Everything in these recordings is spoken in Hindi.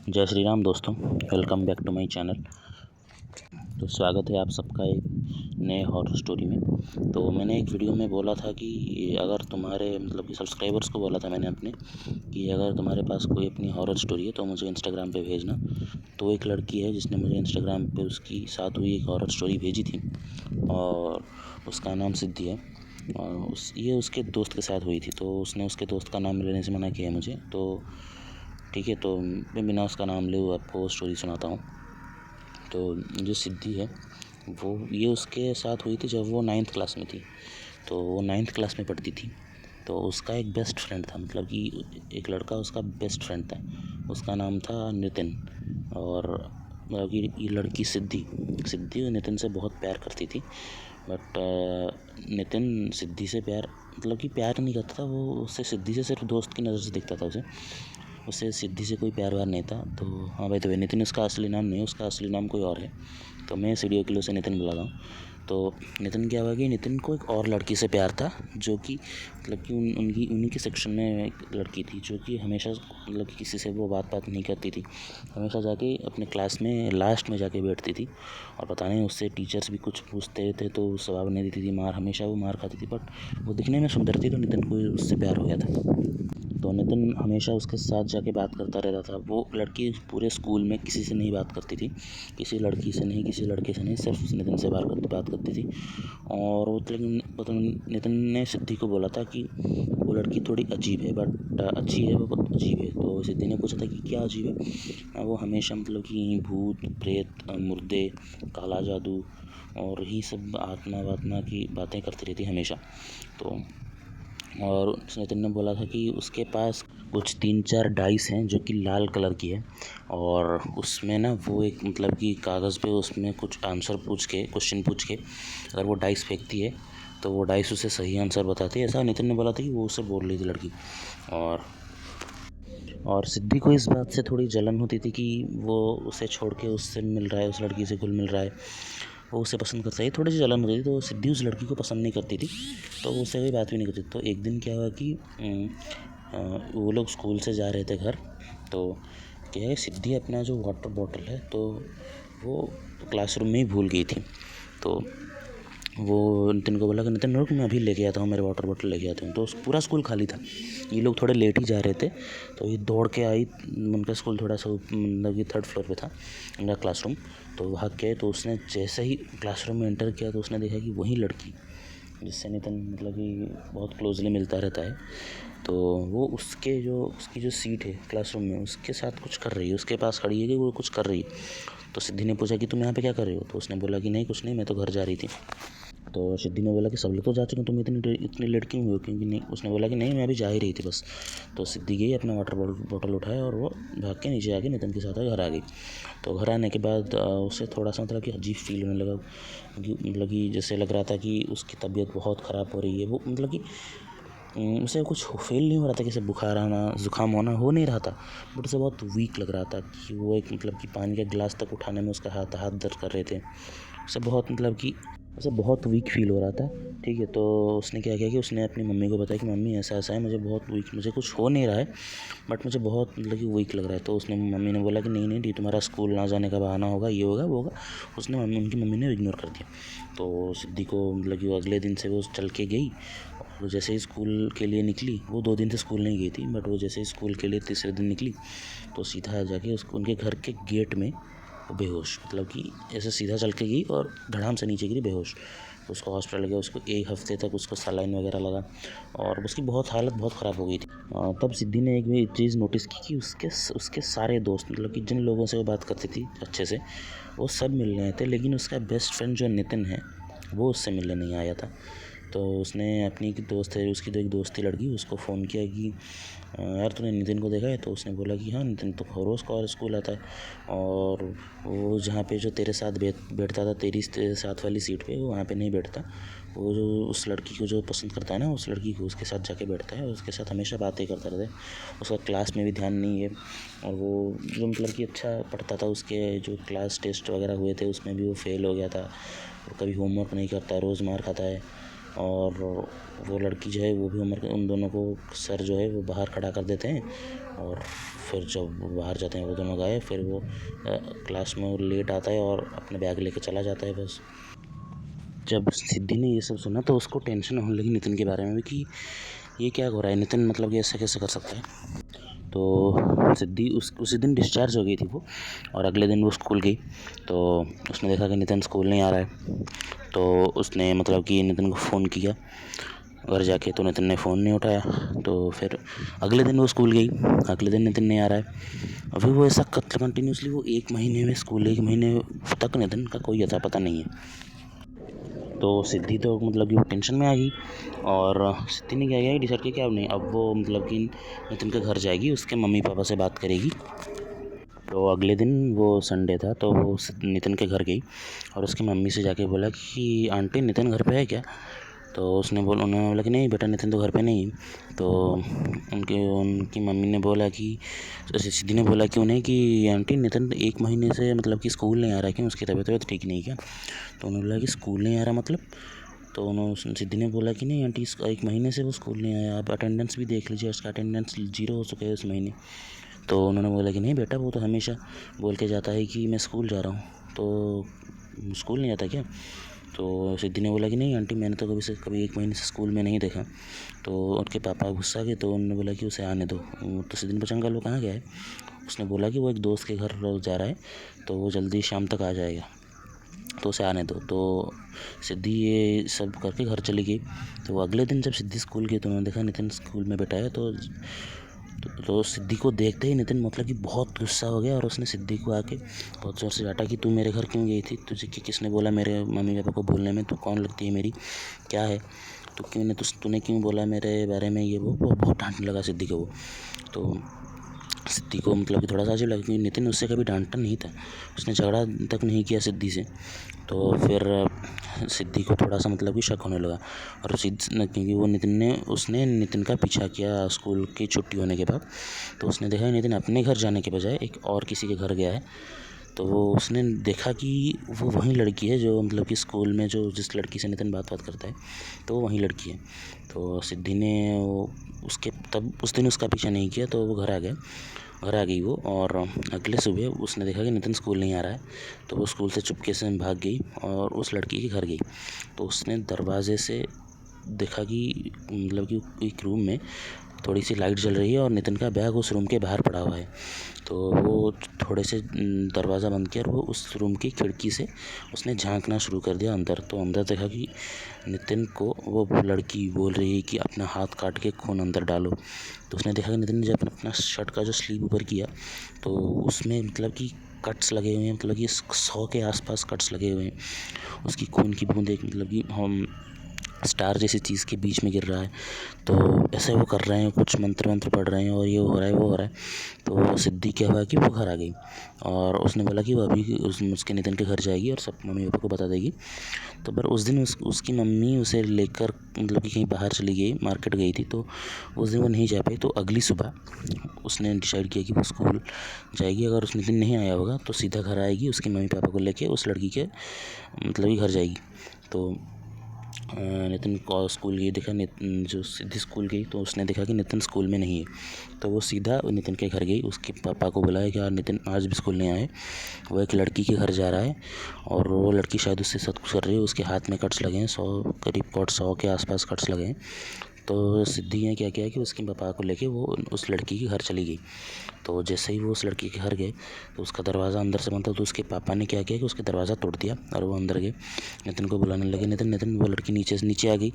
जय श्री राम दोस्तों, welcome back to my channel. तो स्वागत है आप सबका एक नए हॉरर स्टोरी में। तो मैंने एक वीडियो में बोला था कि अगर तुम्हारे कि सब्सक्राइबर्स को बोला था मैंने अपने कि अगर तुम्हारे पास कोई अपनी हॉरर स्टोरी है तो मुझे इंस्टाग्राम पे भेजना। तो एक लड़की है जिसने मुझे इंस्टाग्राम पे उसकी साथ हुई एक हॉरर स्टोरी भेजी थी और उसका नाम सिद्धि है। और ये उसके दोस्त के साथ हुई थी, तो उसने उसके दोस्त का नाम लेने से मना किया मुझे। तो ठीक है, तो मैं बिना उसका नाम ले आपको स्टोरी सुनाता हूँ। तो जो सिद्धि है ये उसके साथ हुई थी जब वो 9th क्लास में थी। तो वो 9th क्लास में पढ़ती थी। तो उसका एक बेस्ट फ्रेंड था, कि एक लड़का उसका बेस्ट फ्रेंड था। उसका नाम था नितिन। और कि ये लड़की सिद्धि नितिन से बहुत प्यार करती थी। बट नितिन सिद्धि से प्यार कि प्यार नहीं करता था। वो उससे सिद्धि से सिर्फ दोस्त की नज़र से दिखता था उससे सिद्धि से कोई प्यार व्यार नहीं था। तो हाँ भाई, तो नितिन उसका असली नाम नहीं है, उसका असली नाम कोई और है। तो मैं इस वीडियो के लिए उसे नितिन बुला रहा हूँ। तो नितिन क्या हुआ कि नितिन को एक और लड़की से प्यार था, जो कि कि उन्हीं के सेक्शन में एक लड़की थी जो कि हमेशा कि किसी से वो बात नहीं करती थी। हमेशा जाके अपने क्लास में लास्ट में जाके बैठती थी। और पता नहीं उससे टीचर्स भी कुछ पूछते थे तो जवाब नहीं देती थी, हमेशा वो मार खाती थी। बट वो दिखने में सुंदर थी, तो नितिन को उससे प्यार हो गया था। तो नितिन हमेशा उसके साथ जाके बात करता रहता था। वो लड़की पूरे स्कूल में किसी से नहीं बात करती थी, किसी लड़की से नहीं, किसी लड़के से नहीं, सिर्फ नितिन से बात करती थी। और वो लेकिन नितिन ने सिद्धि को बोला था कि वो लड़की थोड़ी अजीब है, बट अच्छी है, वो बहुत अजीब है। तो सिद्धि ने पूछा था कि क्या अजीब है। वो हमेशा कि भूत प्रेत, मुर्दे, काला जादू और यही सब आत्मा वात्मा की बातें करती रहती हमेशा। तो और नितिन ने बोला था कि उसके पास कुछ 3-4 डाइस हैं जो कि लाल कलर की है। और उसमें ना वो एक कि कागज़ पे उसमें कुछ क्वेश्चन पूछ के अगर वो डाइस फेंकती है तो वो डाइस उसे सही आंसर बताती है। ऐसा नितिन ने बोला था कि वो उससे बोल रही थी लड़की। और सिद्धि को इस बात से थोड़ी जलन होती थी कि वो उसे छोड़ के उससे मिल रहा है, उस लड़की से घुल मिल रहा है, वो उसे पसंद करता है। थोड़ी सी जलन होती थी। तो सिद्धि उस लड़की को पसंद नहीं करती थी, तो वो उससे कोई बात भी नहीं करती। तो एक दिन क्या हुआ कि वो लोग स्कूल से जा रहे थे घर। तो क्या है, सिद्धि अपना जो वाटर बॉटल है तो वो क्लासरूम में ही भूल गई थी। तो वो नितिन को बोला कि नितिन रुक, मैं अभी लेके आता हूँ, मेरे वाटर बॉटल लेके आता हूँ। तो पूरा स्कूल खाली था, ये लोग थोड़े लेट ही जा रहे थे। तो ये दौड़ के आई। उनका स्कूल थोड़ा सा कि 3rd फ्लोर पे था उनका क्लासरूम। तो वहाँ गए तो उसने जैसे ही क्लासरूम में एंटर किया तो उसने देखा कि वही लड़की जिससे नितिन कि बहुत क्लोजली मिलता रहता है, तो वो उसकी जो सीट है क्लासरूम में उसके साथ कुछ कर रही है, उसके पास खड़ी है कि वो कुछ कर रही है। तो सिद्धि ने पूछा कि तुम यहाँ पे क्या कर रही हो। तो उसने बोला कि नहीं कुछ नहीं, मैं तो घर जा रही थी। तो सिद्धि ने बोला कि सब लोग तो जा चुके, तुम इतनी लेट क्यों हुई, क्योंकि नहीं। उसने बोला कि नहीं, मैं अभी जा ही रही थी बस। तो सिद्धि गई, अपना वाटर बॉटल उठाया और वो भाग के नीचे आके नितिन के साथ घर आ गई। तो घर आने के बाद उसे थोड़ा सा कि अजीब फील होने लगा। कि जैसे लग रहा था कि उसकी तबीयत बहुत ख़राब हो रही है। वो कि उसे कुछ फील नहीं हो रहा था कि बुखार आना, ज़ुकाम होना हो नहीं रहा था। बट उसे बहुत वीक लग रहा था कि वो एक कि पानी का गिलास तक उठाने में उसका हाथ दर्द कर रहे थे। उसे बहुत कि उसे बहुत वीक फील हो रहा था। ठीक है, तो उसने क्या किया कि उसने अपनी मम्मी को बताया कि मम्मी ऐसा ऐसा है, मुझे बहुत वीक, मुझे कुछ हो नहीं रहा है बट मुझे बहुत कि वीक लग रहा है। तो उसने मम्मी ने बोला कि नहीं नहीं, ये तुम्हारा स्कूल ना जाने का बहाना होगा, ये होगा वो होगा। उनकी मम्मी ने इग्नोर कर दिया। तो सिद्धि को कि वो अगले दिन से वो चल के गई। वो जैसे ही स्कूल के लिए निकली, वो 2 दिन से स्कूल नहीं गई थी, बट वो जैसे ही स्कूल के लिए तीसरे दिन निकली तो सीधा जाके उनके घर के गेट में बेहोश, कि ऐसे सीधा चल के गई और धड़ाम से नीचे गिरी बेहोश। उसको हॉस्पिटल गया, उसको 1 हफ्ते तक उसको सलाइन वगैरह लगा और उसकी हालत बहुत ख़राब हो गई थी। तब सिद्धि ने एक भी चीज़ नोटिस की कि उसके सारे दोस्त, कि जिन लोगों से वो बात करती थी अच्छे से, वो सब मिलने आए थे, लेकिन उसका बेस्ट फ्रेंड जो नितिन है वो उससे मिलने नहीं आया था। तो उसने अपनी दोस्त है, उसकी तो एक दोस्त थी लड़की, उसको फ़ोन किया कि यार तूने नितिन को देखा है। तो उसने बोला कि हाँ, नितिन तो रोज़ स्कूल आता है और वो जहाँ पे जो तेरे साथ बैठता था, तेरे साथ वाली सीट पे, वो वहाँ पे नहीं बैठता। वो जो उस लड़की को जो पसंद करता है ना, उस लड़की को उसके साथ जाके बैठता है और उसके साथ हमेशा बातें करता रहता है। उसका क्लास में भी ध्यान नहीं है। और वो जो कि अच्छा पढ़ता था, उसके जो क्लास टेस्ट वगैरह हुए थे उसमें भी वो फेल हो गया था। वो कभी होमवर्क नहीं करता, रोज़ मार खाता है। और वो लड़की जो है वो भी उम्र के, उन दोनों को सर जो है वो बाहर खड़ा कर देते हैं और फिर जब वो बाहर जाते हैं वो दोनों गायब। फिर वो क्लास में वो लेट आता है और अपने बैग लेके चला जाता है बस। जब सिद्धि ने ये सब सुना तो उसको टेंशन होने लगी नितिन के बारे में भी कि ये क्या हो रहा है, नितिन मतलब ये ऐसा कैसे कर सकता है। तो सिद्धि उसी दिन डिस्चार्ज हो गई थी वो, और अगले दिन वो स्कूल गई तो उसने देखा कि नितिन स्कूल नहीं आ रहा है। तो उसने मतलब कि नितिन को फ़ोन किया घर जाके, तो नितिन ने फ़ोन नहीं उठाया। तो फिर अगले दिन वो स्कूल गई, अगले दिन नितिन नहीं आ रहा है। अभी वो ऐसा कंटिन्यूसली वो 1 महीने में स्कूल, 1 महीने तक नितिन का कोई अता पता नहीं है। तो सिद्धि तो मतलब कि वो टेंशन में आ गई, और सिद्धि ने क्या किया, डिसाइड किया कि अब नहीं, अब वो मतलब कि नितिन के घर जाएगी, उसके मम्मी पापा से बात करेगी। तो अगले दिन वो संडे था तो वो नितिन के घर गई और उसकी मम्मी से जाके बोला कि आंटी नितिन घर पे है क्या। तो उन्होंने बोला कि नहीं बेटा, नितिन तो घर पे नहीं है। तो उनकी मम्मी ने बोला कि, सिद्धि ने बोला कि उन्हें कि आंटी नितिन 1 महीने से मतलब कि स्कूल नहीं आ रहा है क्या, उसकी तबीयत ठीक नहीं क्या। तो उन्होंने बोला कि स्कूल नहीं आ रहा मतलब। तो उन्होंने सिद्धि ने बोला कि नहीं आंटी, 1 महीने से वो स्कूल नहीं आया, आप अटेंडेंस भी देख लीजिए, उसका अटेंडेंस 0 हो चुका है इस महीने। तो उन्होंने बोला कि नहीं बेटा, वो तो हमेशा बोल के जाता है कि मैं स्कूल जा रहा हूँ, तो स्कूल नहीं आता क्या। तो सिद्धि ने बोला कि नहीं आंटी, मैंने तो कभी 1 महीने से स्कूल में नहीं देखा। तो उनके पापा गुस्सा गए, तो उन्होंने बोला कि उसे आने दो। तो सिद्धि ने पूछा अंकल वो कहाँ गया है। उसने बोला कि वो एक दोस्त के घर जा रहा है, तो वो जल्दी शाम तक आ जाएगा, तो उसे आने दो। तो सिद्धि ये सब करके घर चली गई। तो अगले दिन जब सिद्धि स्कूल गई तो उन्होंने देखा नितिन स्कूल में बैठा है। तो सिद्धि को देखते ही नितिन मतलब कि बहुत गुस्सा हो गया, और उसने सिद्धि को आके बहुत ज़ोर से डांटा कि तू मेरे घर क्यों गई थी, तुझे किसने बोला मेरे मम्मी पापा को बोलने में, तू कौन लगती है मेरी, क्या है, तूने क्यों बोला मेरे बारे में ये वो बहुत डांटने लगा सिद्धि को वो। तो सिद्धि को मतलब कि थोड़ा सा अजीब लगा क्योंकि नितिन उससे कभी डांटता नहीं था, उसने झगड़ा तक नहीं किया सिद्धि से। तो फिर सिद्धि को थोड़ा सा मतलब कि शक होने लगा, और क्योंकि वो उसने नितिन का पीछा किया स्कूल की छुट्टी होने के बाद। तो उसने देखा नितिन अपने घर जाने के बजाय एक और किसी के घर गया है। तो वो उसने देखा कि वो वही लड़की है जो मतलब कि स्कूल में जो जिस लड़की से नितिन बात करता है, तो वो वही लड़की है। तो सिद्धि ने उसके तब उस दिन उसका पीछा नहीं किया, तो वो घर आ गई वो। और अगले सुबह उसने देखा कि नितिन स्कूल नहीं आ रहा है, तो वो स्कूल से चुपके से भाग गई और उस लड़की के घर गई। तो उसने दरवाजे से देखा कि मतलब कि एक रूम में थोड़ी सी लाइट जल रही है और नितिन का बैग उस रूम के बाहर पड़ा हुआ है। तो वो थोड़े से दरवाज़ा बंद किया और वो उस रूम की खिड़की से उसने झांकना शुरू कर दिया अंदर। तो अंदर देखा कि नितिन को वो लड़की बोल रही है कि अपना हाथ काट के खून अंदर डालो। तो उसने देखा कि नितिन ने जब अपना शर्ट का जो स्लीव ऊपर किया तो उसमें मतलब कि कट्स लगे हुए हैं, मतलब कि 100 के आसपास कट्स लगे हुए हैं। उसकी खून की बूंदें मतलब कि हम स्टार जैसी चीज़ के बीच में गिर रहा है। तो ऐसे वो कर रहे हैं, कुछ मंत्र पढ़ रहे हैं और ये हो रहा है वो हो रहा है। तो सिद्धि क्या हुआ कि वो घर आ गई और उसने बोला कि वो अभी उसके नितिन के घर जाएगी और सब मम्मी पापा को बता देगी। तो पर उस दिन उसकी मम्मी उसे लेकर मतलब कि कहीं बाहर चली गई, मार्केट गई थी, तो उस दिन वो नहीं जा पाई। तो अगली सुबह उसने डिसाइड किया कि वो स्कूल जाएगी, अगर उस नितिन नहीं आया होगा तो सीधा घर आएगी, उसके मम्मी पापा को लेके उस लड़की के मतलब कि घर जाएगी। तो नितिन को स्कूल गई, देखा जो सिद्धि स्कूल गई तो उसने देखा कि नितिन स्कूल में नहीं है। तो वो सीधा नितिन के घर गई, उसके पापा को बुलाया कि यार नितिन आज भी स्कूल नहीं आए, वो एक लड़की के घर जा रहा है और वो लड़की शायद उससे सब कुछ कर रही है, उसके हाथ में कट्स लगे हैं, 100 के आसपास कट्स लगे हैं। तो सिद्धि ने क्या किया कि उसके पापा को लेके वो उस लड़की के घर चली गई। तो जैसे ही वो उस लड़की के घर गए तो उसका दरवाज़ा अंदर से बंद था, तो उसके पापा ने क्या किया कि उसके दरवाज़ा तोड़ दिया और वो अंदर गए, नितिन को बुलाने लगे। नितिन वो लड़की नीचे से नीचे आ गई।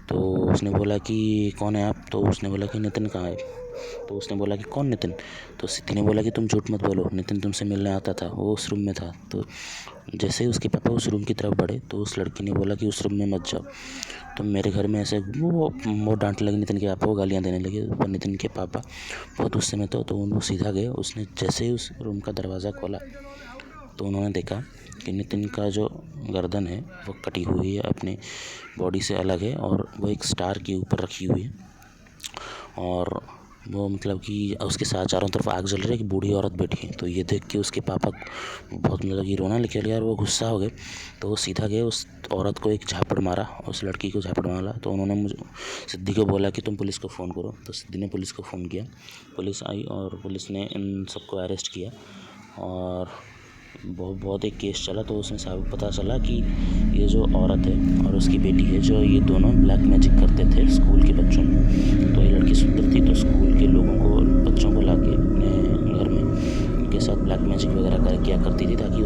तो उसने बोला कि कौन है आप। तो उसने बोला कि नितिन कहाँ है। तो उसने बोला कि कौन नितिन। तो सिद्धि ने बोला कि तुम झूठ मत बोलो, नितिन तुमसे मिलने आता था, वो उस रूम में था। तो जैसे ही उसके पापा उस रूम की तरफ बढ़े तो उस लड़की ने बोला कि उस रूम में मत जाओ, तुम मेरे घर में ऐसे वो डांटने लगे नितिन के पापा को, गालियाँ देने लगे। पर नितिन के पापा बहुत गुस्से में तो वो सीधा गए। उसने जैसे ही उस रूम का दरवाज़ा खोला तो उन्होंने देखा कि नितिन का जो गर्दन है वो कटी हुई है, अपने बॉडी से अलग है और वो एक स्टार के ऊपर रखी हुई है। और वो मतलब कि उसके साथ चारों तरफ आग जल रही है कि बूढ़ी औरत बैठी है। तो ये देख के उसके पापा बहुत मतलब कि रोना निकल गया और वो गुस्सा हो गए। तो वो सीधा गए उस औरत को एक झापड़ मारा, उस लड़की को झापड़ मारा। तो उन्होंने मुझे सिद्धि को बोला कि तुम पुलिस को फ़ोन करो। तो सिद्धि ने पुलिस को फ़ोन किया, पुलिस आई और पुलिस ने इन सबको अरेस्ट किया और बहुत एक केस चला। तो उसमें साबित पता चला कि ये जो औरत है और उसकी बेटी है, जो ये दोनों ब्लैक मैजिक करते थे स्कूल के बच्चों में। तो ये लड़की सुंदर थी, तो स्कूल के लोगों को, बच्चों को लाके अपने घर में उनके साथ ब्लैक मैजिक वगैरह किया करती थी, ताकि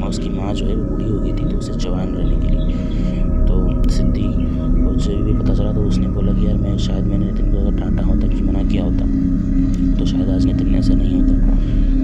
उसकी माँ जो है वो बूढ़ी हो गई थी, तो उसे जवान रहने के लिए। तो सिद्धि को जब भी पता चला तो उसने बोला कि यार मैंने नितिन को अगर डांटा होता कि मना किया होता तो शायद आज नितिन ऐसा नहीं होता।